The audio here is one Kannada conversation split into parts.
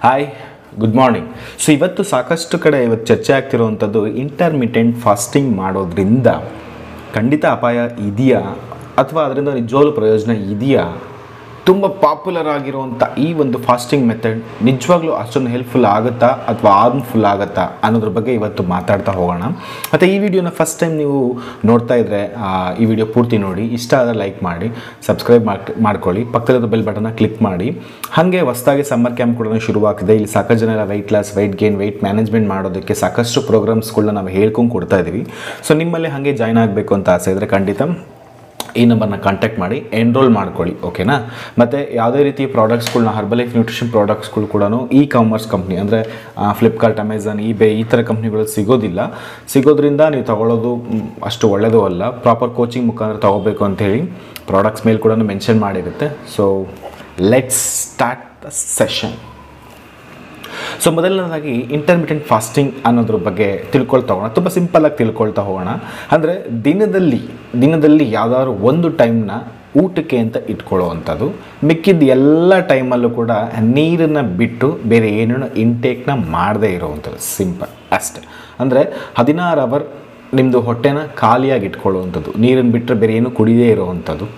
Hi, good morning. ಸೊ ಇವತ್ತು ಸಾಕಷ್ಟು ಕಡೆ ಚರ್ಚೆ ಆಗ್ತಿರುವಂಥದ್ದು ಇಂಟರ್ಮಿಟೆಂಟ್ ಫಾಸ್ಟಿಂಗ್ ಮಾಡೋದ್ರಿಂದ ಖಂಡಿತ ಅಪಾಯ ಇದೆಯಾ ಅಥವಾ ಅದರಿಂದ ನಿಜವಾಗ್ಲೂ ಪ್ರಯೋಜನ ಇದೆಯಾ, ತುಂಬ ಪಾಪ್ಯುಲರ್ ಆಗಿರುವಂಥ ಈ ಒಂದು ಫಾಸ್ಟಿಂಗ್ ಮೆಥಡ್ ನಿಜವಾಗ್ಲೂ ಅಷ್ಟೊಂದು ಹೆಲ್ಪ್ಫುಲ್ ಆಗುತ್ತಾ ಅಥವಾ ಹಾರ್ಮ್ಫುಲ್ ಆಗುತ್ತಾ ಅನ್ನೋದ್ರ ಬಗ್ಗೆ ಇವತ್ತು ಮಾತಾಡ್ತಾ ಹೋಗೋಣ. ಮತ್ತು ಈ ವಿಡಿಯೋನ ಫಸ್ಟ್ ಟೈಮ್ ನೀವು ನೋಡ್ತಾ ಇದ್ದರೆ ಈ ವಿಡಿಯೋ ಪೂರ್ತಿ ನೋಡಿ, ಇಷ್ಟ ಆದರೆ ಲೈಕ್ ಮಾಡಿ, ಸಬ್ಸ್ಕ್ರೈಬ್ ಮಾಡ್ಕೊಳ್ಳಿ, ಪಕ್ಕದ ಬೆಲ್ ಬಟನ್ನ ಕ್ಲಿಕ್ ಮಾಡಿ. ಹಾಗೆ ಹೊಸದಾಗಿ ಸಮ್ಮರ್ ಕ್ಯಾಂಪ್ ಕೂಡ ಶುರುವಾಗಿದೆ. ಇಲ್ಲಿ ಸಾಕಷ್ಟು ಜನ weight loss, weight gain, weight management ಮಾಡೋದಕ್ಕೆ ಸಾಕಷ್ಟು ಪ್ರೋಗ್ರಾಮ್ಸ್ಗಳನ್ನ ನಾವು ಹೇಳ್ಕೊಂಡು ಕೊಡ್ತಾ ಇದ್ದೀವಿ. ಸೊ ನಿಮ್ಮಲ್ಲಿ ಹಾಗೆ ಜಾಯ್ನ್ ಆಗಬೇಕು ಅಂತ ಆಸೆ ಇದ್ದರೆ ಖಂಡಿತ ಈ ನಂಬರ್ನ ಕಾಂಟ್ಯಾಕ್ಟ್ ಮಾಡಿ ಎನ್ರೋಲ್ ಮಾಡ್ಕೊಳ್ಳಿ, ಓಕೆನಾ. ಮತ್ತು ಯಾವುದೇ ರೀತಿಯ ಪ್ರಾಡಕ್ಟ್ಸ್ಗಳನ್ನ ಹರ್ಬಲೈಫ್ ನ್ಯೂಟ್ರಿಷನ್ ಪ್ರಾಡಕ್ಟ್ಸ್ಗಳು ಕೂಡ ಇ ಕಾಮರ್ಸ್ ಕಂಪ್ನಿ ಅಂದರೆ ಫ್ಲಿಪ್ಕಾರ್ಟ್, ಅಮೆಝಾನ್, eBay ಈ ಥರ ಕಂಪ್ನಿಗಳು ಸಿಗೋದ್ರಿಂದ ನೀವು ತಗೊಳ್ಳೋದು ಅಷ್ಟು ಒಳ್ಳೆಯದು ಅಲ್ಲ. ಪ್ರಾಪರ್ ಕೋಚಿಂಗ್ ಮುಖಾಂತರ ತೊಗೋಬೇಕು ಅಂಥೇಳಿ ಪ್ರಾಡಕ್ಟ್ಸ್ ಮೇಲೆ ಕೂಡ ಮೆನ್ಷನ್ ಮಾಡಿರುತ್ತೆ. So let's start the session. So ಮೊದಲನೇದಾಗಿ ಇಂಟರ್ಮಿಟೆಂಟ್ ಫಾಸ್ಟಿಂಗ್ ಅನ್ನೋದ್ರ ಬಗ್ಗೆ ತಿಳ್ಕೊಳ್ತಾ ಹೋಗೋಣ. ತುಂಬ ಸಿಂಪಲ್ಲಾಗಿ ತಿಳ್ಕೊಳ್ತಾ ಹೋಗೋಣ. ಅಂದರೆ ದಿನದಲ್ಲಿ ಯಾವುದಾದ್ರು ಒಂದು ಟೈಮ್ನ ಊಟಕ್ಕೆ ಅಂತ ಇಟ್ಕೊಳ್ಳೋವಂಥದ್ದು, ಮಿಕ್ಕಿದ ಎಲ್ಲ ಟೈಮಲ್ಲೂ ಕೂಡ ನೀರನ್ನು ಬಿಟ್ಟು ಬೇರೆ ಏನೂ ಇಂಟೇಕ್ನ ಮಾಡದೇ ಇರೋವಂಥದ್ದು. ಸಿಂಪಲ್ ಅಷ್ಟೆ. ಅಂದರೆ 16 ಅವರ್ ನಿಮ್ಮದು ಹೊಟ್ಟೆನ ಖಾಲಿಯಾಗಿ ಇಟ್ಕೊಳ್ಳುವಂಥದ್ದು, ನೀರನ್ನು ಬಿಟ್ಟರೆ ಬೇರೆ ಏನೂ ಕುಡಿದೇ ಇರೋವಂಥದ್ದು.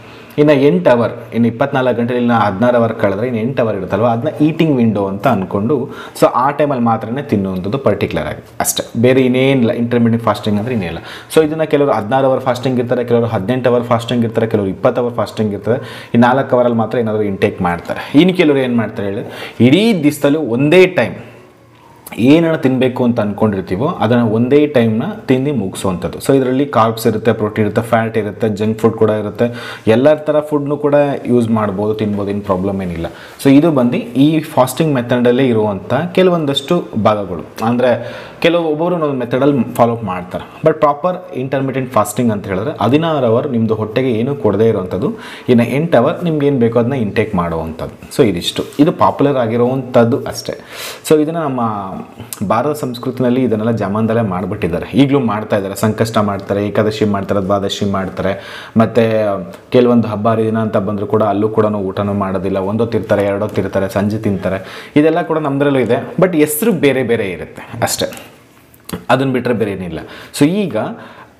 ಇನ್ನು 8 ಅವರ್, ಇನ್ನು 24 ಗಂಟೆಯಲ್ಲಿ 16 ಅವರ್ ಕಳೆದ್ರೆ ಇನ್ನು 8 ಅವರ್ ಇರುತ್ತಲ್ವ, ಅದನ್ನ ಈಟಿಂಗ್ ವಿಂಡೋ ಅಂತ ಅಂದ್ಕೊಂಡು ಸೊ ಆ ಟೈಮಲ್ಲಿ ಮಾತ್ರನೇ ತಿನ್ನುವಂಥದ್ದು ಪರ್ಟಿಕ್ಯುಲರ್ ಆಗಿ ಅಷ್ಟೇ. ಬೇರೆ ಇನ್ನೇನಿಲ್ಲ ಇಂಟರ್ಮಿಟೆಂಟ್ ಫಾಸ್ಟಿಂಗ್ ಅಂದರೆ ಇನ್ನೇನಿಲ್ಲ. ಸೊ ಇದನ್ನು ಕೆಲವರು 16 ಅವರ್ ಫಾಸ್ಟಿಂಗ್ ಇರ್ತಾರೆ, ಕೆಲವರು 18 ಅವರ್ ಫಾಸ್ಟಿಂಗ್ ಇರ್ತಾರೆ, ಕೆಲವರು 20 ಅವರ್ ಫಾಸ್ಟಿಂಗ್ ಇರ್ತಾರೆ. ಈ 4 ಅವರಲ್ಲಿ ಮಾತ್ರ ಏನಾದರೂ ಇಂಟೇಕ್ ಮಾಡ್ತಾರೆ. ಇನ್ನು ಕೆಲವರು ಏನು ಮಾಡ್ತಾರೆ ಹೇಳಿ, ಇಡೀ ದಿವಸದಲ್ಲೂ ಒಂದೇ ಟೈಮ್ ಏನನ್ನು ತಿನ್ನಬೇಕು ಅಂತ ಅಂದ್ಕೊಂಡಿರ್ತೀವೋ ಅದನ್ನು ಒಂದೇ ಟೈಮ್ನ ತಿಂದು ಮುಗಿಸುವಂಥದ್ದು. ಸೊ ಇದರಲ್ಲಿ ಕಾರ್ಬ್ಸ್ ಇರುತ್ತೆ, ಪ್ರೋಟೀನ್ ಇರುತ್ತೆ, ಫ್ಯಾಟ್ ಇರುತ್ತೆ, ಜಂಕ್ ಫುಡ್ ಕೂಡ ಇರುತ್ತೆ. ಎಲ್ಲ ಥರ ಫುಡ್ನು ಕೂಡ ಯೂಸ್ ಮಾಡ್ಬೋದು, ತಿನ್ಬೋದು, ಏನು ಪ್ರಾಬ್ಲಮ್ ಏನಿಲ್ಲ. ಸೊ ಇದು ಬಂದು ಈ ಫಾಸ್ಟಿಂಗ್ ಮೆಥಡಲ್ಲೇ ಇರುವಂಥ ಕೆಲವೊಂದಷ್ಟು ಭಾಗಗಳು. ಅಂದರೆ ಒಬ್ಬರು ಒಂದು ಮೆಥಡಲ್ಲಿ ಫಾಲೋ ಅಪ್ ಮಾಡ್ತಾರೆ. ಬಟ್ ಪ್ರಾಪರ್ ಇಂಟರ್ಮಿಟೆಂಟ್ ಫಾಸ್ಟಿಂಗ್ ಅಂತ ಹೇಳಿದ್ರೆ 16 ಅವರ್ ನಿಮ್ಮದು ಹೊಟ್ಟೆಗೆ ಏನೂ ಕೊಡದೇ ಇರೋವಂಥದ್ದು, ಇನ್ನು 8 ಅವರ್ ನಿಮ್ಗೆ ಏನು ಬೇಕೋ ಅದನ್ನ ಇಂಟೇಕ್ ಮಾಡುವಂಥದ್ದು. ಸೊ ಇದು ಪಾಪ್ಯುಲರ್ ಆಗಿರುವಂಥದ್ದು ಅಷ್ಟೇ. ಸೊ ಇದನ್ನು ನಮ್ಮ ಭಾರತ ಸಂಸ್ಕೃತಿನಲ್ಲಿ ಇದನ್ನೆಲ್ಲ ಜಮಾನದಲ್ಲೇ ಮಾಡಿಬಿಟ್ಟಿದ್ದಾರೆ. ಈಗಲೂ ಮಾಡ್ತಾ ಇದ್ದಾರೆ. ಸಂಕಷ್ಟ ಮಾಡ್ತಾರೆ, ಏಕಾದಶಿ ಮಾಡ್ತಾರೆ, ದ್ವಾದಶಿ ಮಾಡ್ತಾರೆ. ಮತ್ತು ಕೆಲವೊಂದು ಹಬ್ಬ ಹರಿದಿನ ಅಂತ ಬಂದರೂ ಕೂಡ ಅಲ್ಲೂ ಕೂಡ ಊಟನೂ ಮಾಡೋದಿಲ್ಲ. ಒಂದೊತ್ತಿರ್ತಾರೆ, ಎರಡೊತ್ತಿರ್ತಾರೆ, ಸಂಜೆ ತಿಂತಾರೆ. ಇದೆಲ್ಲ ಕೂಡ ನಮ್ಮದ್ರಲ್ಲೂ ಇದೆ. ಬಟ್ ಹೆಸರು ಬೇರೆ ಬೇರೆ ಇರುತ್ತೆ ಅಷ್ಟೇ, ಅದನ್ನು ಬಿಟ್ಟರೆ ಬೇರೆ ಏನಿಲ್ಲ. ಸೊ ಈಗ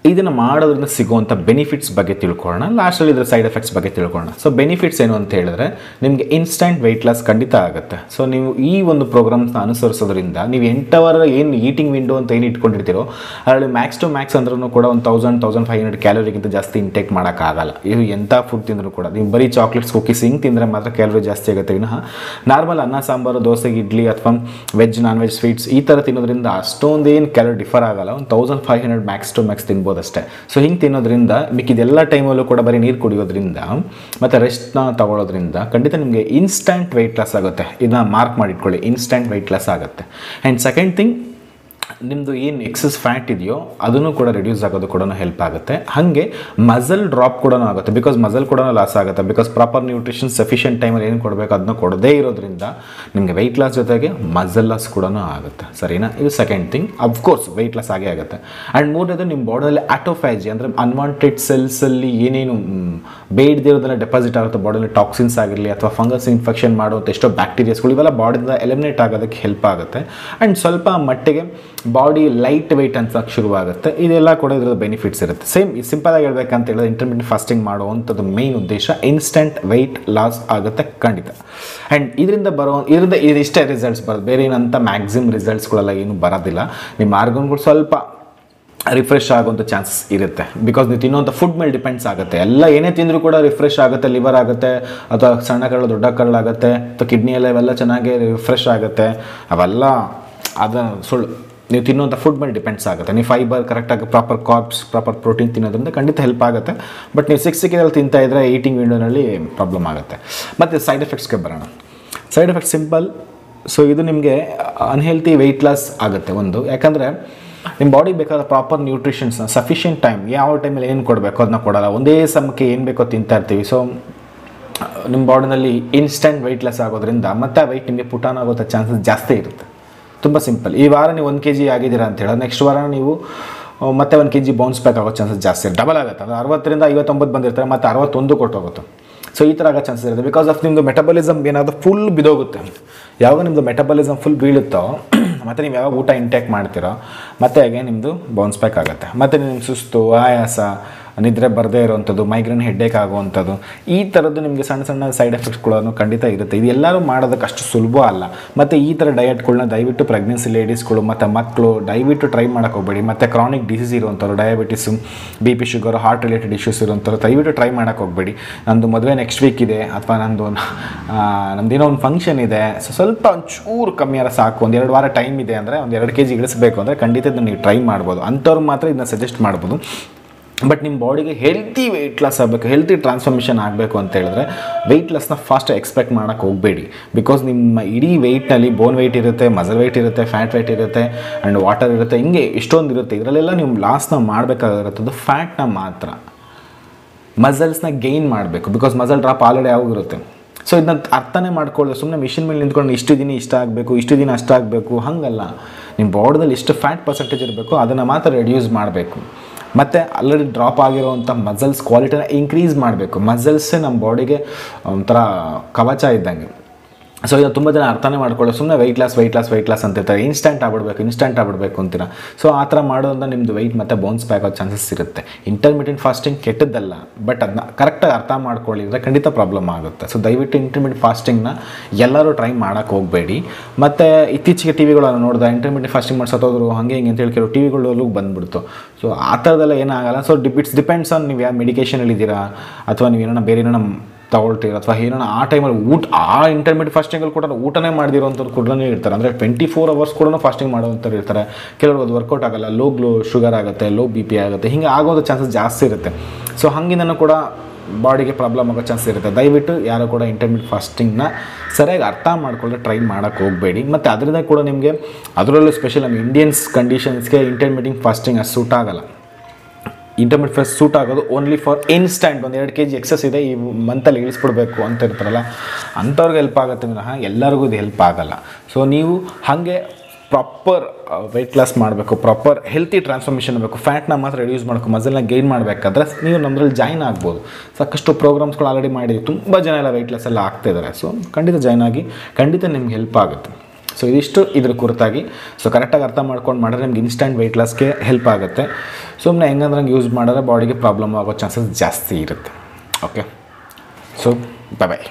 ಇದನ್ನು ಮಾಡೋದ್ರಿಂದ ಸಿಗುವಂಥ ಬೆನಿಫಿಟ್ಸ್ ಬಗ್ಗೆ ತಿಳ್ಕೊಳ್ಳೋಣ. ಲಾಸ್ಟಲ್ಲಿ ಇದರ ಸೈಡ್ ಎಫೆಕ್ಟ್ಸ್ ಬಗ್ಗೆ ತಿಳ್ಕೊಳ್ಳೋಣ. ಸೊ ಬೆನಿಫಿಟ್ಸ್ ಏನು ಅಂತ ಹೇಳಿದ್ರೆ, ನಿಮಗೆ ಇನ್ಸ್ಟಂಟ್ ವೆಯ್ಟ್ ಲಾಸ್ ಖಂಡಿತ ಆಗುತ್ತೆ. ಸೊ ನೀವು ಈ ಒಂದು ಪ್ರೋಗ್ರಾಮ್ಸ್ನ ಅನುಸರಿಸೋದ್ರಿಂದ ನೀವು 8 ಅವರ್ ಏನು ಈಟಿಂಗ್ ವಿಂಡೋ ಅಂತ ಏನು ಇಟ್ಕೊಂಡಿರ್ತೀರೋ ಅದರಲ್ಲಿ ಮ್ಯಾಕ್ಸ್ ಟು ಮ್ಯಾಕ್ಸ್ ಅಂದ್ರೂ ಕೂಡ 1000-1500 ಕ್ಯಾಲೋರಿಗಿಂತ ಜಾಸ್ತಿ ಇಂಟೇಕ್ ಮಾಡೋಕ್ಕಾಗಲ್ಲ. ಇದು ಎಂಥ ಫುಡ್ ತಿಂದರೂ ಕೂಡ ನೀವು ಬರೀ ಚಾಕ್ಲೇಟ್ಸ್, ಕುಕೀಸ್ ಹಿಂಗೆ ತಿಂದರೆ ಮಾತ್ರ ಕ್ಯಾಲೋರಿ ಜಾಸ್ತಿ ಆಗುತ್ತೆ. ವಿನಃ ನಾರ್ಮಲ್ ಅನ್ನ ಸಾಂಬಾರು, ದೋಸೆ, ಇಡ್ಲಿ ಅಥವಾ ವೆಜ್, ನಾನ್ ವೆಜ್, ಸ್ವೀಟ್ಸ್ ಈ ಥರ ತಿನ್ನೋದ್ರಿಂದ ಅಷ್ಟೊಂದೇನು ಕ್ಯಾಲೋರಿ ಡಿಫರ್ ಆಗಲ್ಲ. 1500 ಮ್ಯಾಕ್ಸ್ ಟು ಮ್ಯಾಕ್ಸ್ ತಿನ್ಬೋದು ಅಷ್ಟೇ. ಸೊ ಹಿಂಗೆ ತಿನ್ನೋದ್ರಿಂದ ಮಿಕ್ಕಿದೆಲ್ಲ ಟೈಮಲ್ಲೂ ಕೂಡ ಬರೀ ನೀರು ಕುಡಿಯೋದ್ರಿಂದ ಮತ್ತು ರೆಸ್ಟ್ನ ತಗೊಳ್ಳೋದ್ರಿಂದ ಖಂಡಿತ ನಿಮಗೆ ಇನ್ಸ್ಟಂಟ್ ವೆಯ್ಟ್ ಲಾಸ್ ಆಗುತ್ತೆ. ಇದನ್ನ ಮಾರ್ಕ್ ಮಾಡಿಟ್ಕೊಳ್ಳಿ, ಇನ್ಸ್ಟಂಟ್ ವೆಯ್ಟ್ ಲಾಸ್ ಆಗುತ್ತೆ. ಆ್ಯಂಡ್ ಸೆಕೆಂಡ್ ಥಿಂಗ್, ನಿಮ್ಮದು ಏನು ಎಕ್ಸಸ್ ಫ್ಯಾಟ್ ಇದೆಯೋ ಅದನ್ನು ಕೂಡ ರಿಡ್ಯೂಸ್ ಆಗೋದು ಕೂಡ ಹೆಲ್ಪ್ ಆಗುತ್ತೆ. ಹಾಗೆ ಮಸಲ್ ಡ್ರಾಪ್ ಕೂಡ ಆಗುತ್ತೆ. ಬಿಕಾಸ್ ಮಸಲ್ ಕೂಡ ಲಾಸ್ ಆಗುತ್ತೆ. ಬಿಕಾಸ್ ಪ್ರಾಪರ್ ನ್ಯೂಟ್ರಿಷನ್ ಸಫಿಷಿಯೆಂಟ್ ಟೈಮಲ್ಲಿ ಏನು ಕೊಡಬೇಕು ಅದನ್ನ ಕೊಡದೇ ಇರೋದ್ರಿಂದ ನಿಮಗೆ ವೆಯ್ಟ್ ಲಾಸ್ ಜೊತೆಗೆ ಮಸಲ್ ಲಾಸ್ ಕೂಡ ಆಗುತ್ತೆ. ಸರಿನಾ? ಇದು second thing. Of course weight loss ಆಗೇ ಆಗುತ್ತೆ. ಆ್ಯಂಡ್ ಮೂರನೇದು, ನಿಮ್ಮ ಬಾಡಿಯಲ್ಲಿ ಆಟೋಫ್ಯಾಜಿ ಅಂದರೆ ಅನ್ವಾಂಟೆಡ್ ಸೆಲ್ಸಲ್ಲಿ ಏನೇನು ಬೇಡದಿರೋದೆಲ್ಲ ಡೆಪಾಸಿಟ್ ಆಗುತ್ತೆ ಬಾಡಿಯಲ್ಲಿ, ಟಾಕ್ಸಿನ್ಸ್ ಆಗಿರಲಿ ಅಥವಾ ಫಂಗಸ್ ಇನ್ಫೆಕ್ಷನ್ ಮಾಡುವಂಥ ಎಷ್ಟೋ ಬ್ಯಾಕ್ಟೀರಿಯಾಸ್ಗಳು ಇವೆಲ್ಲ ಬಾಡಿಯಿಂದ ಎಲಿಮಿನೇಟ್ ಆಗೋದಕ್ಕೆ ಹೆಲ್ಪ್ ಆಗುತ್ತೆ. ಆ್ಯಂಡ್ ಸ್ವಲ್ಪ ಮಟ್ಟಿಗೆ ಬಾಡಿ ಲೈಟ್ ವೆಯ್ಟ್ ಅಂತ ಶುರುವಾಗುತ್ತೆ. ಇದೆಲ್ಲ ಕೂಡ ಇದರ ಬೆನಿಫಿಟ್ಸ್ ಇರುತ್ತೆ. ಸಿಂಪಲಾಗಿ ಹೇಳ್ಬೇಕಂತ ಹೇಳಿದ್ರೆ ಇಂಟರ್ಮಿಟೆಂಟ್ ಫಾಸ್ಟಿಂಗ್ ಮಾಡುವಂಥದ್ದು ಮೇನ್ ಉದ್ದೇಶ ಇನ್ಸ್ಟಂಟ್ ವೆಯ್ಟ್ ಲಾಸ್ ಆಗುತ್ತೆ ಖಂಡಿತ. ಆ್ಯಂಡ್ ಇದರಿಂದ ಇದಿಷ್ಟೇ ರಿಸಲ್ಟ್ಸ್ ಬರೋದು, ಬೇರೆ ಏನಂತ ಮ್ಯಾಕ್ಸಿಮಮ್ ರಿಸಲ್ಟ್ಸ್ಗಳೆಲ್ಲ ಏನು ಬರೋದಿಲ್ಲ. ನಿಮ್ಮ ಆರ್ಗನ್ಗಳು ಸ್ವಲ್ಪ ರಿಫ್ರೆಶ್ ಆಗುವಂಥ ಚಾನ್ಸಸ್ ಇರುತ್ತೆ. ಬಿಕಾಸ್ ನೀವು ತಿನ್ನುವಂಥ ಫುಡ್ ಮೇಲೆ ಡಿಪೆಂಡ್ಸ್ ಆಗುತ್ತೆ. ಎಲ್ಲ ಏನೇ ತಿಂದರೂ ಕೂಡ ರಿಫ್ರೆಶ್ ಆಗುತ್ತೆ, ಲಿವರ್ ಆಗುತ್ತೆ ಅಥವಾ ಸಣ್ಣ ಕರಳು ದೊಡ್ಡ ಕರಳಾಗುತ್ತೆ ಅಥವಾ ಕಿಡ್ನಿಯೆಲ್ಲ ಇವೆಲ್ಲ ಚೆನ್ನಾಗಿ ರಿಫ್ರೆಶ್ ಆಗುತ್ತೆ. ಅವೆಲ್ಲ ಅದನ್ನು ಸುಳ್ಳು. ನೀವು ತಿನ್ನುವಂಥ ಫುಡ್ ಮೇಲೆ ಡಿಪೆಂಡ್ಸ್ ಆಗುತ್ತೆ. ನೀವು ಫೈಬರ್ ಕರೆಕ್ಟಾಗಿ ಪ್ರಾಪರ್ ಕಾರ್ಬ್ಸ್, ಪ್ರಾಪರ್ ಪ್ರೋಟೀನ್ ತಿನ್ನೋದ್ರಿಂದ ಖಂಡಿತ ಹೆಲ್ಪ್ ಆಗುತ್ತೆ. ಬಟ್ ನೀವು ಸಿಕ್ಕಿದಲ್ಲಿ ತಿಂತಾ ಇದ್ದರೆ ಈಟಿಂಗ್ ವಿಂಡೋನಲ್ಲಿ ಪ್ರಾಬ್ಲಮ್ ಆಗುತ್ತೆ. ಮತ್ತು ಸೈಡ್ ಎಫೆಕ್ಟ್ಸ್ಗೆ ಬರೋಣ. Side effects simple. ಸೊ ಇದು ನಿಮಗೆ ಅನ್ಹೆಲ್ತಿ ವೆಯ್ಟ್ ಲಾಸ್ ಆಗುತ್ತೆ ಒಂದು. ಯಾಕಂದರೆ ನಿಮ್ಮ ಬಾಡಿಗೆ ಬೇಕಾದ ಪ್ರಾಪರ್ ನ್ಯೂಟ್ರಿಷನ್ಸ್ನ ಸಫಿಷಿಯೆಂಟ್ ಟೈಮ್, ಯಾವ ಟೈಮಲ್ಲಿ ಏನು ಕೊಡಬೇಕು ಅದನ್ನ ಕೊಡೋಲ್ಲ. ಒಂದೇ ಸಮಯಕ್ಕೆ ಏನು ಬೇಕೋ ತಿಂತಾ ಇರ್ತೀವಿ. ಸೊ ನಿಮ್ಮ ಬಾಡಿನಲ್ಲಿ ಇನ್ಸ್ಟಂಟ್ ವೆಯ್ಟ್ ಲಾಸ್ ಆಗೋದ್ರಿಂದ ಮತ್ತೆ ಆ ವೆಯ್ಟ್ ನಿಮಗೆ ಪುಟಾನ್ ಆಗೋಂಥ ಚಾನ್ಸಸ್ ಜಾಸ್ತಿ ಇರುತ್ತೆ. ತುಂಬ ಸಿಂಪಲ್. ಈ ವಾರ ನೀವು 1 kg ಆಗಿದ್ದೀರಾ ಅಂತ ಹೇಳಿದ್ರೆ ನೆಕ್ಸ್ಟ್ ವಾರ ನೀವು ಮತ್ತೆ 1 kg ಬೌನ್ಸ್ ಬ್ಯಾಕ್ ಆಗೋ ಚಾನ್ಸಸ್ ಜಾಸ್ತಿ, ಡಬಲ್ ಆಗುತ್ತೆ. ಅದು 60ರಿಂದ 59 ಬಂದಿರ್ತಾರೆ, ಮತ್ತು 61 ಕೊಟ್ಟೋಗುತ್ತೆ. ಸೊ ಈ ಥರ ಆಗೋ ಚಾನ್ಸಸ್ ಇರುತ್ತೆ. ಬಿಕಾಸ್ ಆಫ್ ನಿಮ್ಮದು ಮೆಟಬಲಿಸಮ್ ಏನಾದರೂ ಫುಲ್ ಬಿದೋಗುತ್ತೆ. ಯಾವಾಗ ನಿಮ್ಮದು ಮೆಟಬಲಿಸಮ್ ಫುಲ್ ಬೀಳುತ್ತೋ ಮತ್ತು ನೀವು ಯಾವಾಗ ಊಟ ಇಂಟೇಕ್ ಮಾಡ್ತೀರೋ ಮತ್ತೆ ಹಾಗೆ ನಿಮ್ಮದು ಬೌನ್ಸ್ ಬ್ಯಾಕ್ ಆಗುತ್ತೆ. ಮತ್ತು ನಿಮ್ಮ ಸುಸ್ತು, ಆಯಾಸ, ನಿದ್ರೆ ಬರದೇ ಇರೋವಂಥದ್ದು, ಮೈಗ್ರೇನ್ ಹೆಡ್ಡೇಕ್ ಆಗುವಂಥದ್ದು, ಈ ಥರದ್ದು ನಿಮಗೆ ಸಣ್ಣ ಸಣ್ಣ ಸೈಡ್ ಎಫೆಕ್ಟ್ಸ್ಗಳನ್ನು ಖಂಡಿತ ಇರುತ್ತೆ. ಇದು ಎಲ್ಲರೂ ಮಾಡೋದಕ್ಕೆ ಅಷ್ಟು ಸುಲಭ ಅಲ್ಲ. ಮತ್ತು ಈ ಥರ ಡಯಟ್ಗಳನ್ನ ದಯವಿಟ್ಟು ಪ್ರೆಗ್ನೆನ್ಸಿ ಲೇಡೀಸ್ಗಳು ಮತ್ತು ಮಕ್ಕಳು ದಯವಿಟ್ಟು ಟ್ರೈ ಮಾಡೋಕ್ಕೆ ಹೋಗಬೇಡಿ. ಮತ್ತು ಕ್ರಾನಿಕ್ ಡಿಸೀಸ್ ಇರುವಂಥವ್ರು, diabetes, B P, sugar, heart related issues ಇರುವಂಥವ್ರು ದಯವಿಟ್ಟು ಟ್ರೈ ಮಾಡೋಕ್ಕೆ ಹೋಗಬೇಡಿ. ನಂದು ಮದುವೆ ನೆಕ್ಸ್ಟ್ ವೀಕ್ ಇದೆ, ಅಥವಾ ನಮ್ಮದೇನೋ ಒಂದು ಫಂಕ್ಷನ್ ಇದೆ, ಸೊ ಸ್ವಲ್ಪ ಒಂಚೂರು ಕಮ್ಮಿ ಆರ ಸಾಕು, ಒಂದು 2 ವಾರ ಟೈಮ್ ಇದೆ ಅಂದರೆ ಒಂದು 2 kg ಇಳಿಸಬೇಕು ಅಂದರೆ ಖಂಡಿತ ಇದನ್ನು ನೀವು ಟ್ರೈ ಮಾಡ್ಬೋದು. ಅಂಥವ್ರು ಮಾತ್ರ ಇದನ್ನ ಸಜೆಸ್ಟ್ ಮಾಡ್ಬೋದು. ಬಟ್ ನಿಮ್ಮ ಬಾಡಿಗೆ ಹೆಲ್ತಿ ವೆಯ್ಟ್ ಲಾಸ್ ಆಗಬೇಕು, ಹೆಲ್ತಿ ಟ್ರಾನ್ಸ್ಫಾರ್ಮೇಷನ್ ಆಗಬೇಕು ಅಂತ ಹೇಳಿದ್ರೆ ವೆಯ್ಟ್ ಲಾಸ್ನ ಫಾಸ್ಟ್ ಎಕ್ಸ್ಪೆಕ್ಟ್ ಮಾಡೋಕ್ಕೆ ಹೋಗಬೇಡಿ. ಬಿಕಾಸ್ ನಿಮ್ಮ ಇಡೀ ವೆಯ್ಟ್ನಲ್ಲಿ ಬೋನ್ ವೆಯ್ಟ್ ಇರುತ್ತೆ, ಮಸಲ್ ವೆಯ್ಟ್ ಇರುತ್ತೆ, ಫ್ಯಾಟ್ ವೆಯ್ಟ್ ಇರುತ್ತೆ, ಆ್ಯಂಡ್ ವಾಟರ್ ಇರುತ್ತೆ, ಹಿಂಗೆ ಇಷ್ಟೊಂದು ಇರುತ್ತೆ. ಇದರಲ್ಲೆಲ್ಲ ನೀವು ಲಾಸ್ನ ಮಾಡಬೇಕಾಗಿರುತ್ತದು ಫ್ಯಾಟ್ನ ಮಾತ್ರ. ಮಸಲ್ಸ್ನ ಗೇನ್ ಮಾಡಬೇಕು, ಬಿಕಾಸ್ ಮಸಲ್ ಡ್ರಾಪ್ ಆಲ್ರೆಡಿ ಯಾವಾಗಿರುತ್ತೆ. ಸೊ ಇದನ್ನ ಅರ್ಥನೇ ಮಾಡ್ಕೊಳ್ಳಿ. ಸುಮ್ಮನೆ ಮಿಷಿನ್ ಮೇಲೆ ನಿಂತ್ಕೊಂಡು ಇಷ್ಟು ದಿನ ಇಷ್ಟ ಆಗಬೇಕು, ಇಷ್ಟು ದಿನ ಅಷ್ಟು ಆಗಬೇಕು, ಹಾಗಲ್ಲ. ನಿಮ್ಮ ಬಾಡಿದಲ್ಲಿ ಎಷ್ಟು ಫ್ಯಾಟ್ ಪರ್ಸೆಂಟೇಜ್ ಇರಬೇಕು ಅದನ್ನು ಮಾತ್ರ ರೆಡ್ಯೂಸ್ ಮಾಡಬೇಕು. ಮತ್ತು ಆಲ್ರೆಡಿ ಡ್ರಾಪ್ ಆಗಿರೋವಂಥ ಮಸಲ್ಸ್ ಕ್ವಾಲಿಟಿನ ಇನ್ಕ್ರೀಸ್ ಮಾಡಬೇಕು. ಮಸಲ್ಸೇ ನಮ್ಮ ಬಾಡಿಗೆ ಒಂಥರ ಕವಚ ಇದ್ದಂಗೆ. ಸೊ ಇದು ತುಂಬ ಜನ ಅರ್ಥನೇ ಮಾಡ್ಕೊಳ್ಳೋ, ಸುಮ್ಮನೆ ವೆಯ್ಟ್ ಲಾಸ್ ಅಂತ ಇರ್ತಾರೆ. ಇನ್ಸ್ಟೆಂಟ್ ಆಗ್ಬಿಡ್ಬೇಕು ಅಂತೀರ. ಸೊ ಆ ಥರ ಮಾಡೋದ್ರಿಂದ ನಿಮ್ಮದು ವೆಯ್ಟ್ ಮತ್ತು ಬೌನ್ಸ್ ಬ್ಯಾಕ್ ಆಗೋ ಚಾನ್ಸಸ್ ಇರುತ್ತೆ. ಇಂಟರ್ಮಿಟೆಂಟ್ ಫಾಸ್ಟಿಂಗ್ ಕೆಟ್ಟದ್ದಲ್ಲ, ಬಟ್ ಅದನ್ನ ಕರೆಕ್ಟಾಗಿ ಅರ್ಥ ಮಾಡ್ಕೊಳ್ಳಿದ್ರೆ ಖಂಡಿತ ಪ್ರಾಬ್ಲಮ್ ಆಗುತ್ತೆ. ಸೊ ದಯವಿಟ್ಟು ಇಂಟರ್ಮಿಟೆಂಟ್ ಫಾಸ್ಟಿಂಗ್ನ ಎಲ್ಲರೂ ಟ್ರೈ ಮಾಡೋಕ್ಕೆ ಹೋಗಬೇಡಿ. ಮತ್ತು ಇತ್ತೀಚೆಗೆ ಟಿ ವಿಗಳನ್ನು ನೋಡಿದೆ, ಇಂಟರ್ಮಿಟೆಂಟ್ ಫಾಸ್ಟಿಂಗ್ ಮಾಡ್ಸೋದ್ರು ಹಾಗೆ ಹಿಂಗೆ ಅಂತ ಹೇಳ್ಕಿರೋ ಟಿ ವಿಗಳಲ್ಲೂ ಬಂದುಬಿಡ್ತು. ಸೊ ಆ ಥರದ್ದೆಲ್ಲ ಏನಾಗಲ್ಲ. ಸೊ ಇಟ್ಸ್ ಡಿಪೆಂಡ್ಸ್ ಆನ್ ನೀವು ಯಾವ ಮೆಡಿಕೇಷನಲ್ಲಿದ್ದೀರಾ, ಅಥವಾ ನೀವೇನೋ ಬೇರೆ ಏನೋ ತಗೊಳ್ತೀರ, ಅಥವಾ ಏನೋ ಆ ಟೈಮಲ್ಲಿ ಆ ಇಂಟರ್ಮಿಟೆಂಟ್ ಫಾಸ್ಟಿಂಗಲ್ಲಿ ಕೂಡ ಊಟನೇ ಮಾಡದಿರೋಂಥವ್ರು ಕೂಡ ಇರ್ತಾರೆ. ಅಂದರೆ 24 hours ಕೂಡ ಫಾಸ್ಟಿಂಗ್ ಮಾಡೋವಂಥವ್ರು ಇರ್ತಾರೆ. ಕೆಲವ್ರಿಗೆ ಅದು ವರ್ಕೌಟ್ ಆಗೋಲ್ಲ, ಲೋ ಶುಗರ್ ಆಗುತ್ತೆ, ಲೋ BP ಆಗುತ್ತೆ, ಹಿಂಗೆ ಆಗೋದು ಚಾನ್ಸಸ್ ಜಾಸ್ತಿ ಇರುತ್ತೆ. ಸೊ ಹಾಗಿಂದನೂ ಕೂಡ ಬಾಡಿಗೆ ಪ್ರಾಬ್ಲಮ್ ಆಗೋ ಚಾನ್ಸ್ ಇರುತ್ತೆ. ದಯವಿಟ್ಟು ಯಾರು ಕೂಡ ಇಂಟರ್ಮಿಟೆಂಟ್ ಫಾಸ್ಟಿಂಗ್ನ ಸರಿಯಾಗಿ ಅರ್ಥ ಮಾಡ್ಕೊಳ್ಳಿ, ಟ್ರೈ ಮಾಡೋಕ್ಕೆ ಹೋಗಬೇಡಿ. ಮತ್ತು ಅದರಿಂದ ಕೂಡ ನಿಮಗೆ ಅದರಲ್ಲೂ ಸ್ಪೆಷಲ್ ನಮ್ಮ ಇಂಡಿಯನ್ಸ್ ಕಂಡೀಷನ್ಸ್ಗೆ ಇಂಟರ್ಮಿಟೆಂಟ್ ಫಾಸ್ಟಿಂಗ್ ಅಷ್ಟು ಸೂಟ್ ಆಗೋಲ್ಲ. ಇಂಟರ್ಮಿಟೆಂಟ್ ಫಾಸ್ಟ್ ಸೂಟ್ ಆಗೋದು ಓನ್ಲಿ ಫಾರ್ ಇನ್ಸ್ಟೆಂಟ್. ಒಂದು 2 kg ಎಕ್ಸಸ್ ಇದೆ, ಈ ಮಂತಲ್ಲಿ ಇಳಿಸ್ಬಿಡ್ಬೇಕು ಅಂತ ಇರ್ತಾರಲ್ಲ, ಅಂಥವ್ರಿಗೆ ಹೆಲ್ಪ್ ಆಗುತ್ತೆ ವಿನಃ ಎಲ್ಲರಿಗೂ ಇದು ಹೆಲ್ಪ್ ಆಗೋಲ್ಲ. ಸೊ ನೀವು ಹಾಗೆ ಪ್ರಾಪರ್ ವೆಯ್ಟ್ ಲಾಸ್ ಮಾಡಬೇಕು, ಪ್ರಾಪರ್ ಹೆಲ್ತಿ ಟ್ರಾನ್ಸ್ಫಾರ್ಮೇಷನ್ ಆಗಬೇಕು, ಫ್ಯಾಟ್ನ ಮಾತ್ರ ರೆಡ್ಯೂಸ್ ಮಾಡಬೇಕು, ಮಸಲ್ನ ಗೇನ್ ಮಾಡಬೇಕಾದ್ರೆ ನೀವು ನಮ್ಮದ್ರಲ್ಲಿ ಜಾಯ್ನ್ ಆಗ್ಬೋದು. ಸಾಕಷ್ಟು ಪ್ರೋಗ್ರಾಮ್ಸ್ಗಳು ಆಲ್ರೆಡಿ ಮಾಡಿದ್ದೀವಿ, ತುಂಬ ಜನ ಎಲ್ಲ ವೆಯ್ಟ್ ಲಾಸ್ ಎಲ್ಲ ಆಗ್ತಾಯಿದ್ದಾರೆ. ಸೊ ಖಂಡಿತ ಜಾಯ್ನ್ ಆಗಿ, ಖಂಡಿತ ನಿಮ್ಗೆ ಹೆಲ್ಪ್ ಆಗುತ್ತೆ. ಸೊ ಇದಿಷ್ಟು ಇದ್ರ ಕುರಿತಾಗಿ. ಸೊ ಕರೆಕ್ಟಾಗಿ ಅರ್ಥ ಮಾಡ್ಕೊಂಡು ಮಾಡಿದ್ರೆ ನಿಮ್ಗೆ ಇನ್ಸ್ಟೆಂಟ್ ವೆಯ್ಟ್ ಲಾಸ್ಗೆ ಹೆಲ್ಪ್ ಆಗುತ್ತೆ. ಸುಮ್ಮನೆ ಹೆಂಗಂದ್ರಂಗೆ ಯೂಸ್ ಮಾಡಿದ್ರೆ ಬಾಡಿಗೆ ಪ್ರಾಬ್ಲಮ್ ಆಗೋ ಚಾನ್ಸಸ್ ಜಾಸ್ತಿ ಇರುತ್ತೆ. ಓಕೆ, ಸೊ ಬಾಯ್.